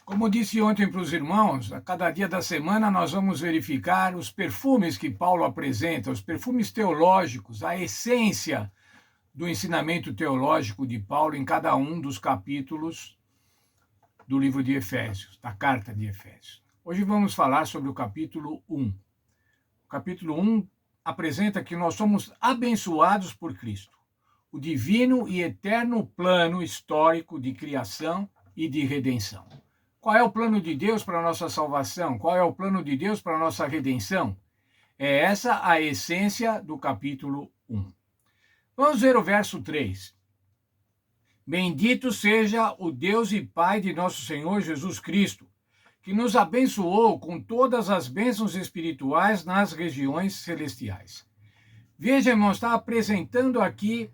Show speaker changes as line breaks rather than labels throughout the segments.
Como disse ontem para os irmãos, a cada dia da semana nós vamos verificar os perfumes que Paulo apresenta, os perfumes teológicos, a essência do ensinamento teológico de Paulo em cada um dos capítulos do livro de Efésios, da carta de Efésios. Hoje vamos falar sobre o capítulo 1. O capítulo 1 apresenta que nós somos abençoados por Cristo, o divino e eterno plano histórico de criação e de redenção. Qual é o plano de Deus para a nossa salvação? Qual é o plano de Deus para a nossa redenção? É essa a essência do capítulo 1. Vamos ver o verso 3. Bendito seja o Deus e Pai de nosso Senhor Jesus Cristo, que nos abençoou com todas as bênçãos espirituais nas regiões celestiais. Veja, irmão, está apresentando aqui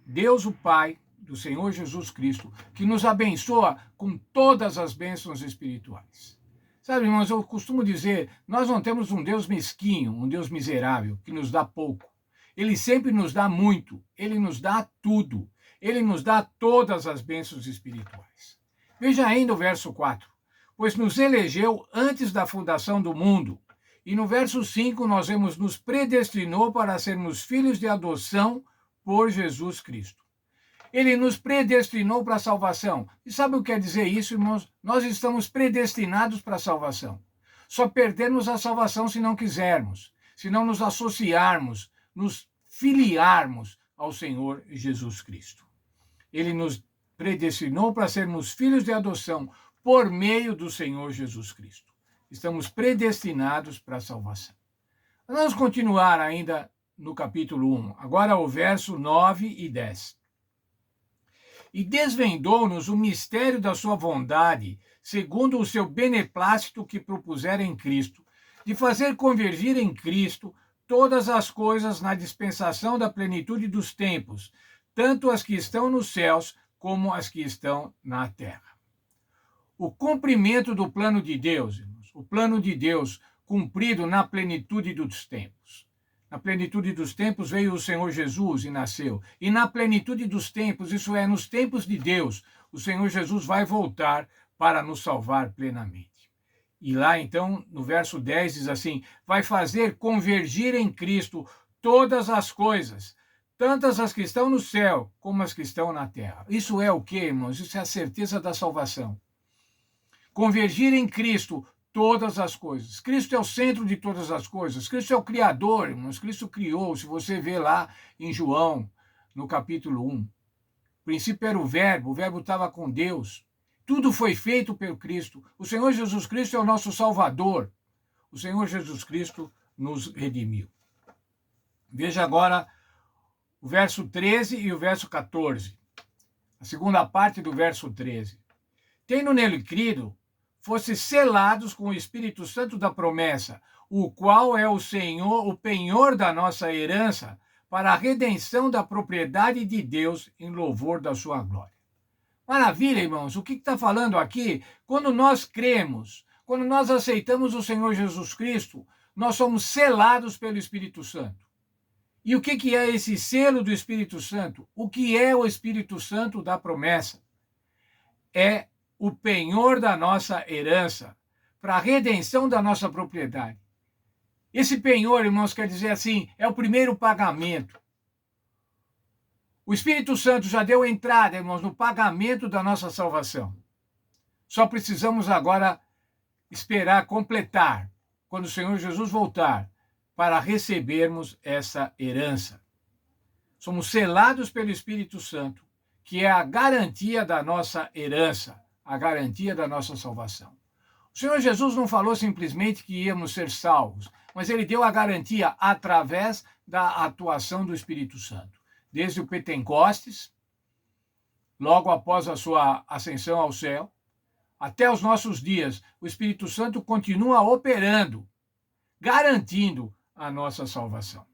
Deus o Pai do Senhor Jesus Cristo, que nos abençoa com todas as bênçãos espirituais. Sabe, irmãos, eu costumo dizer, nós não temos um Deus mesquinho, um Deus miserável, que nos dá pouco. Ele sempre nos dá muito, ele nos dá tudo, ele nos dá todas as bênçãos espirituais. Veja ainda o verso 4. Pois nos elegeu antes da fundação do mundo. E no verso 5 nós vemos, nos predestinou para sermos filhos de adoção por Jesus Cristo. Ele nos predestinou para a salvação. E sabe o que quer dizer isso, irmãos? Nós estamos predestinados para a salvação. Só perdemos a salvação se não quisermos, se não nos associarmos, nos filiarmos ao Senhor Jesus Cristo. Ele nos predestinou para sermos filhos de adoção por meio do Senhor Jesus Cristo. Estamos predestinados para a salvação. Vamos continuar ainda no capítulo 1, agora o verso 9 e 10. E desvendou-nos o mistério da sua vontade, segundo o seu beneplácito que propusera em Cristo, de fazer convergir em Cristo todas as coisas na dispensação da plenitude dos tempos, tanto as que estão nos céus como as que estão na terra. O cumprimento do plano de Deus, irmãos, o plano de Deus cumprido na plenitude dos tempos. Na plenitude dos tempos veio o Senhor Jesus e nasceu. E na plenitude dos tempos, isso é, nos tempos de Deus, o Senhor Jesus vai voltar para nos salvar plenamente. E lá então, no verso 10 diz assim, vai fazer convergir em Cristo todas as coisas, tantas as que estão no céu como as que estão na terra. Isso é o quê, irmãos? Isso é a certeza da salvação. Convergir em Cristo todas as coisas. Cristo é o centro de todas as coisas. Cristo é o Criador, irmãos. Cristo criou. Se você vê lá em João, no capítulo 1. O princípio era o verbo estava com Deus. Tudo foi feito pelo Cristo. O Senhor Jesus Cristo é o nosso Salvador. O Senhor Jesus Cristo nos redimiu. Veja agora o verso 13 e o verso 14. A segunda parte do verso 13. Tendo nele crido, fosse selados com o Espírito Santo da promessa, o qual é o Senhor, o penhor da nossa herança, para a redenção da propriedade de Deus em louvor da sua glória. Maravilha, irmãos. O que está falando aqui? Quando nós cremos, quando nós aceitamos o Senhor Jesus Cristo, nós somos selados pelo Espírito Santo. E o que é esse selo do Espírito Santo? O que é o Espírito Santo da promessa? É o penhor da nossa herança, para a redenção da nossa propriedade. Esse penhor, irmãos, quer dizer assim, é o primeiro pagamento. O Espírito Santo já deu entrada, irmãos, no pagamento da nossa salvação. Só precisamos agora esperar completar, quando o Senhor Jesus voltar, para recebermos essa herança. Somos selados pelo Espírito Santo, que é a garantia da nossa herança, a garantia da nossa salvação. O Senhor Jesus não falou simplesmente que íamos ser salvos, mas ele deu a garantia através da atuação do Espírito Santo. Desde o Pentecostes, logo após a sua ascensão ao céu, até os nossos dias, o Espírito Santo continua operando, garantindo a nossa salvação.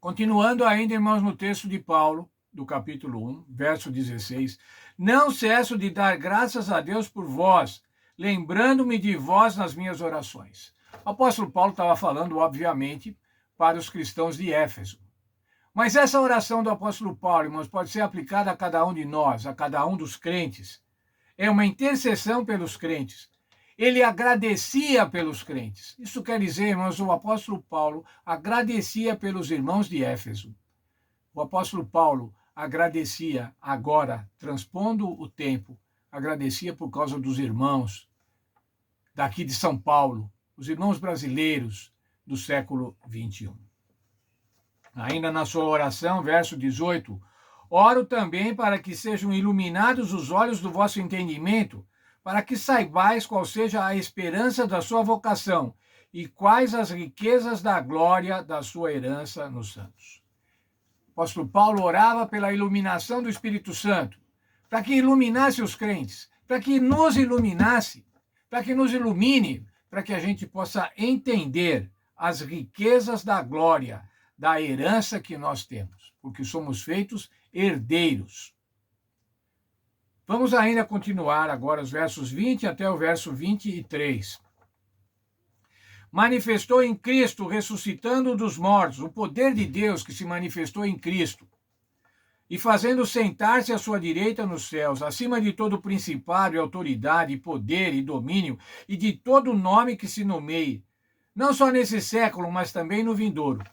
Continuando ainda, irmãos, no texto de Paulo, do capítulo 1, verso 16, não cesso de dar graças a Deus por vós, lembrando-me de vós nas minhas orações. O apóstolo Paulo estava falando, obviamente, para os cristãos de Éfeso. Mas essa oração do apóstolo Paulo, irmãos, pode ser aplicada a cada um de nós, a cada um dos crentes. É uma intercessão pelos crentes. Ele agradecia pelos crentes. Isso quer dizer, irmãos, o apóstolo Paulo agradecia pelos irmãos de Éfeso. O apóstolo Paulo agradecia agora, transpondo o tempo, agradecia por causa dos irmãos daqui de São Paulo, os irmãos brasileiros do século XXI. Ainda na sua oração, verso 18, oro também para que sejam iluminados os olhos do vosso entendimento, para que saibais qual seja a esperança da sua vocação e quais as riquezas da glória da sua herança nos santos. O apóstolo Paulo orava pela iluminação do Espírito Santo, para que iluminasse os crentes, para que nos iluminasse, para que nos ilumine, para que a gente possa entender as riquezas da glória, da herança que nós temos, porque somos feitos herdeiros. Vamos ainda continuar agora os versos 20 até o verso 23. Manifestou em Cristo, ressuscitando dos mortos, o poder de Deus que se manifestou em Cristo, e fazendo sentar-se à sua direita nos céus, acima de todo principado e autoridade, e poder e domínio, e de todo nome que se nomeie, não só nesse século, mas também no vindouro.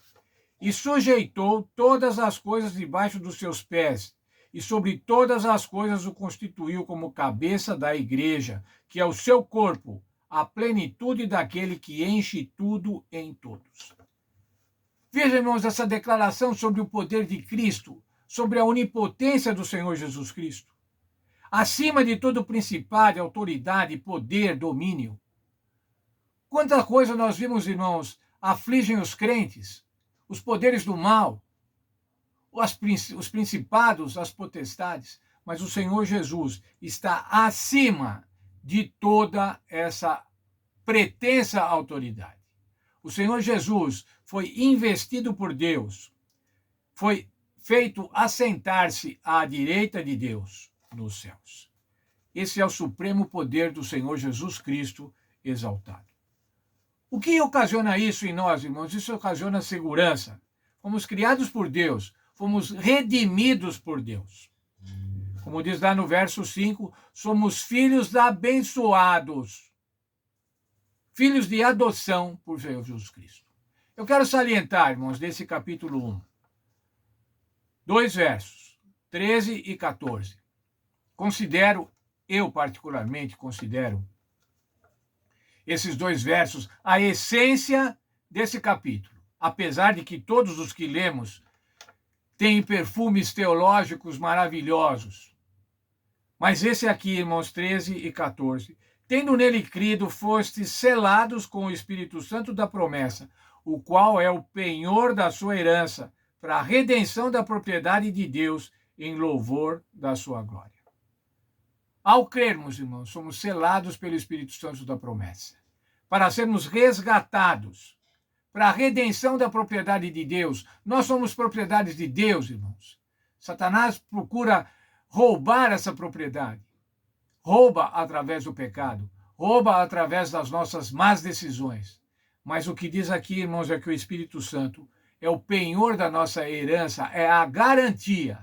E sujeitou todas as coisas debaixo dos seus pés, e sobre todas as coisas o constituiu como cabeça da igreja, que é o seu corpo, a plenitude daquele que enche tudo em todos. Veja, irmãos, essa declaração sobre o poder de Cristo, sobre a onipotência do Senhor Jesus Cristo. Acima de todo principado, autoridade, poder, domínio. Quanta coisa nós vimos, irmãos, afligem os crentes, os poderes do mal, os principados, as potestades, mas o Senhor Jesus está acima de toda essa pretensa autoridade. O Senhor Jesus foi investido por Deus, foi feito assentar-se à direita de Deus nos céus. Esse é o supremo poder do Senhor Jesus Cristo exaltado. O que ocasiona isso em nós, irmãos? Isso ocasiona segurança. Fomos criados por Deus, fomos redimidos por Deus. Como diz lá no verso 5, somos filhos abençoados, filhos de adoção por Jesus Cristo. Eu quero salientar, irmãos, desse capítulo 1, 2 versos, 13 e 14. Eu particularmente considero esses 2 versos a essência desse capítulo, apesar de que todos os que lemos têm perfumes teológicos maravilhosos. Mas esse aqui, irmãos, 13 e 14. Tendo nele crido, fostes selados com o Espírito Santo da promessa, o qual é o penhor da sua herança, para a redenção da propriedade de Deus, em louvor da sua glória. Ao crermos, irmãos, somos selados pelo Espírito Santo da promessa, para sermos resgatados, para a redenção da propriedade de Deus. Nós somos propriedades de Deus, irmãos. Satanás procura roubar essa propriedade. Rouba através do pecado, rouba através das nossas más decisões. Mas o que diz aqui, irmãos, é que o Espírito Santo é o penhor da nossa herança, é a garantia.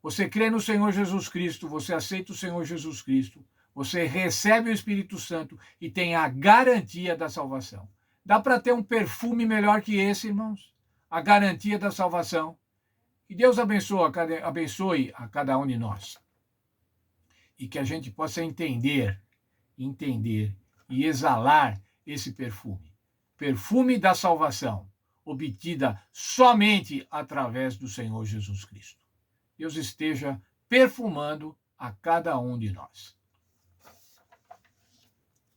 Você crê no Senhor Jesus Cristo, você aceita o Senhor Jesus Cristo, você recebe o Espírito Santo e tem a garantia da salvação. Dá para ter um perfume melhor que esse, irmãos? A garantia da salvação. Que Deus abençoe a cada um de nós. E que a gente possa entender e exalar esse perfume. Perfume da salvação, obtida somente através do Senhor Jesus Cristo. Deus esteja perfumando a cada um de nós.